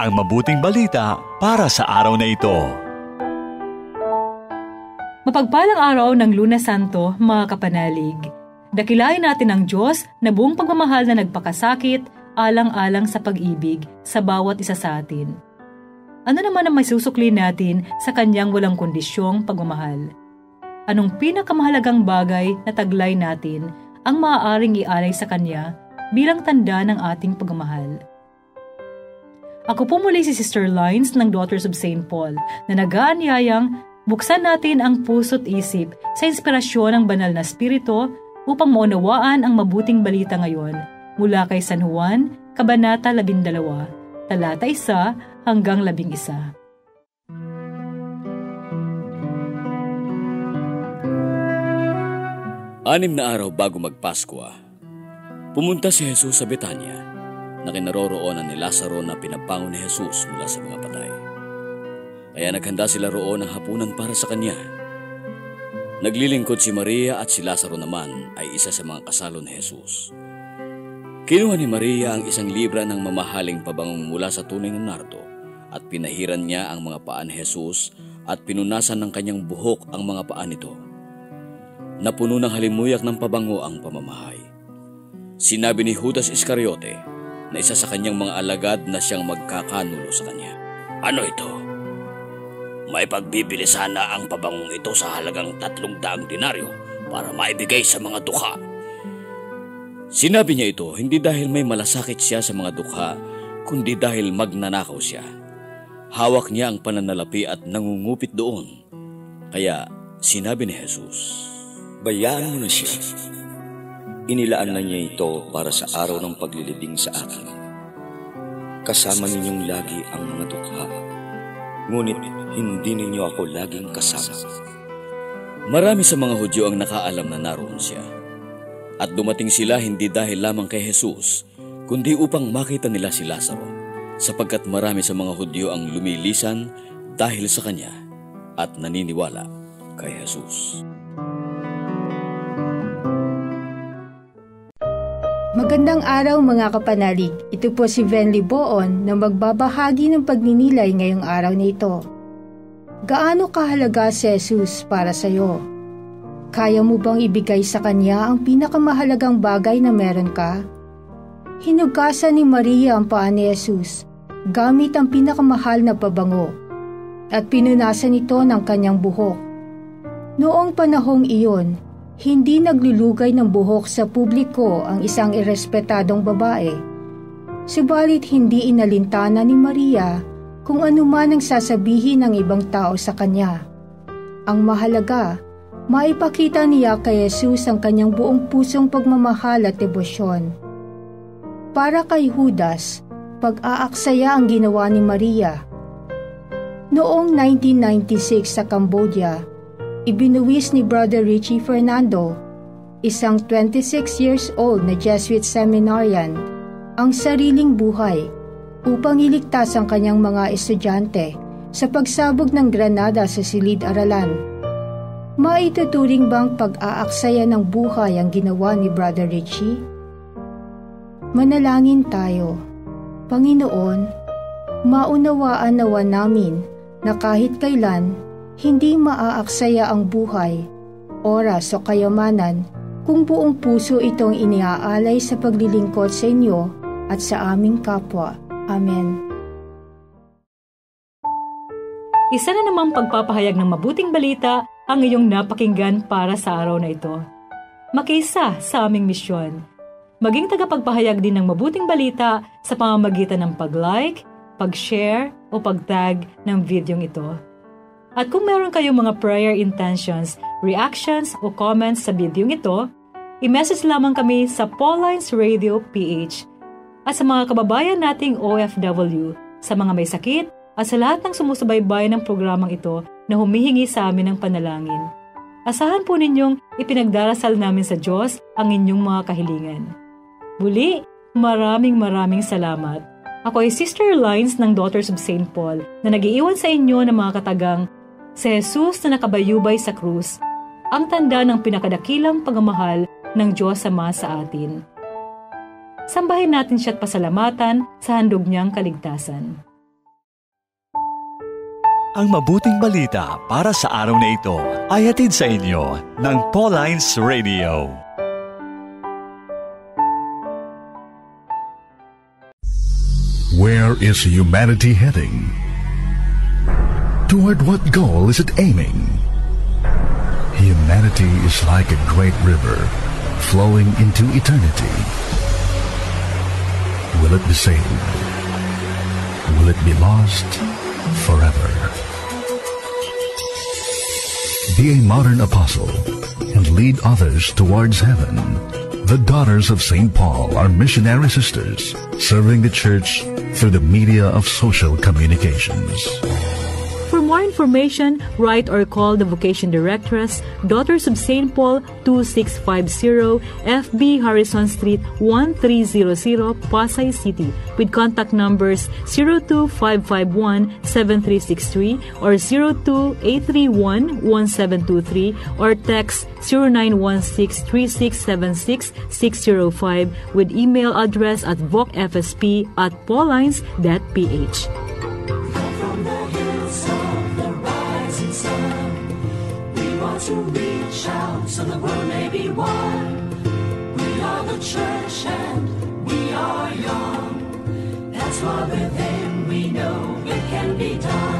ang mabuting balita para sa araw na ito. Mapagpalang araw ng Lunes Santo, mga kapanalig. Dakilain natin ang Diyos na buong pagmamahal na nagpakasakit, alang-alang sa pag-ibig sa bawat isa sa atin. Ano naman ang may susukli natin sa kanyang walang kondisyong pagmamahal? Anong pinakamahalagang bagay na taglay natin ang maaaring ialay sa kanya bilang tanda ng ating pagmamahal? Ako po muli si Sister Lines ng Daughters of St. Paul na nag-aanyayang buksan natin ang puso't isip sa inspirasyon ng banal na spirito upang maunawaan ang mabuting balita ngayon mula kay San Juan, Kabanata 12, talata 1 hanggang 11. Anim na araw bago magpaskwa, pumunta si Jesus sa Betania na kinaroroonan ni Lazaro na pinabangon ni Jesus mula sa mga patay. Kaya naghanda sila roon ng hapunan para sa kanya. Naglilingkod si Maria at si Lazaro naman ay isa sa mga kasalo ni Jesus. Kinuha ni Maria ang 1 libra ng mamahaling pabangong mula sa tunay na nardo at pinahiran niya ang mga paa ni Jesus at pinunasan ng kanyang buhok ang mga paa nito. Napuno ng halimuyak ng pabango ang pamamahay. Sinabi ni Judas Iscariote na isa sa kanyang mga alagad na siyang magkakanulo sa kanya, "Ano ito? May pagbibili sana ang pabangong ito sa halagang 300 denaryo para maibigay sa mga dukha." Sinabi niya ito hindi dahil may malasakit siya sa mga dukha, kundi dahil magnanakaw siya. Hawak niya ang pananalapi at nangungupit doon. Kaya sinabi ni Jesus, "Bayaan mo na siya. Inilaan na niya ito para sa araw ng paglilibing sa akin. Kasama ninyong lagi ang mga dukha, ngunit hindi ninyo ako laging kasama." Marami sa mga Hudyo ang nakaalam na naroon siya. At dumating sila hindi dahil lamang kay Jesus, kundi upang makita nila si Lazaro, sapagkat marami sa mga Hudyo ang lumilisan dahil sa kanya at naniniwala kay Jesus. Magandang araw mga kapanalig. Ito po si Venly Boon na magbabahagi ng pagninilay ngayong araw na ito. Gaano kahalaga si Jesus para sa iyo? Kaya mo bang ibigay sa Kanya ang pinakamahalagang bagay na meron ka? Hinugasan ni Maria ang paa ni Jesus gamit ang pinakamahal na pabango at pinunasan ito ng kanyang buhok. Noong panahong iyon, hindi naglulugay ng buhok sa publiko ang isang irespetadong babae. Subalit hindi inalintana ni Maria kung ano man ang sasabihin ng ibang tao sa kanya. Ang mahalaga, maipakita niya kay Jesus ang kanyang buong pusong pagmamahal at debosyon. Para kay Judas, pag-aaksaya ang ginawa ni Maria. Noong 1996 sa Cambodia, ibinuwis ni Brother Richie Fernando, isang 26 years old na Jesuit seminarian, ang sariling buhay upang iligtas ang kanyang mga estudyante sa pagsabog ng granada sa silid-aralan. Maituturing bang pag-aaksaya ng buhay ang ginawa ni Brother Richie? Manalangin tayo. Panginoon, maunawaan nawa namin na kahit kailan hindi maaaksaya ang buhay, oras o kayamanan kung buong puso itong iniaalay sa paglilingkod sa inyo at sa aming kapwa. Amen. Isa na namang pagpapahayag ng mabuting balita ang iyong napakinggan para sa araw na ito. Makiisa sa aming misyon. Maging tagapagpahayag din ng mabuting balita sa pamamagitan ng pag-like, pag-share o pag-tag ng videong ito. At kung meron kayong mga prayer intentions, reactions o comments sa videong ito, i-message lamang kami sa Paulines Radio PH. At sa mga kababayan nating OFW, sa mga may sakit at sa lahat ng sumusubaybay ng programang ito na humihingi sa amin ng panalangin. Asahan po ninyong ipinagdarasal namin sa Diyos ang inyong mga kahilingan. Muli, maraming salamat. Ako ay Sister Lines ng Daughters of St. Paul na nag-iiwan sa inyo ng mga katagang si Jesus na nakabayubay sa krus, ang tanda ng pinakadakilang pagmamahal ng Diyos Ama sa atin. Sambahin natin siya at pasalamatan sa handog niyang kaligtasan. Ang mabuting balita para sa araw na ito ay hatid sa inyo ng Paulines Radio. Where is humanity heading? Toward what goal is it aiming? Humanity is like a great river flowing into eternity. Will it be saved? Will it be lost forever? Be a modern apostle and lead others towards heaven. The Daughters of St. Paul are missionary sisters serving the church through the media of social communications. For more information, write or call the Vocation Directress, Daughters of St. Paul, 2650 FB Harrison Street, 1300, Pasay City, with contact numbers 02551-7363 or 02831-1723 or text 0916-3676-605 with email address at vocfsp@paulines.ph. To reach out so the world may be one. We are the church and we are young. That's why with Him we know it can be done.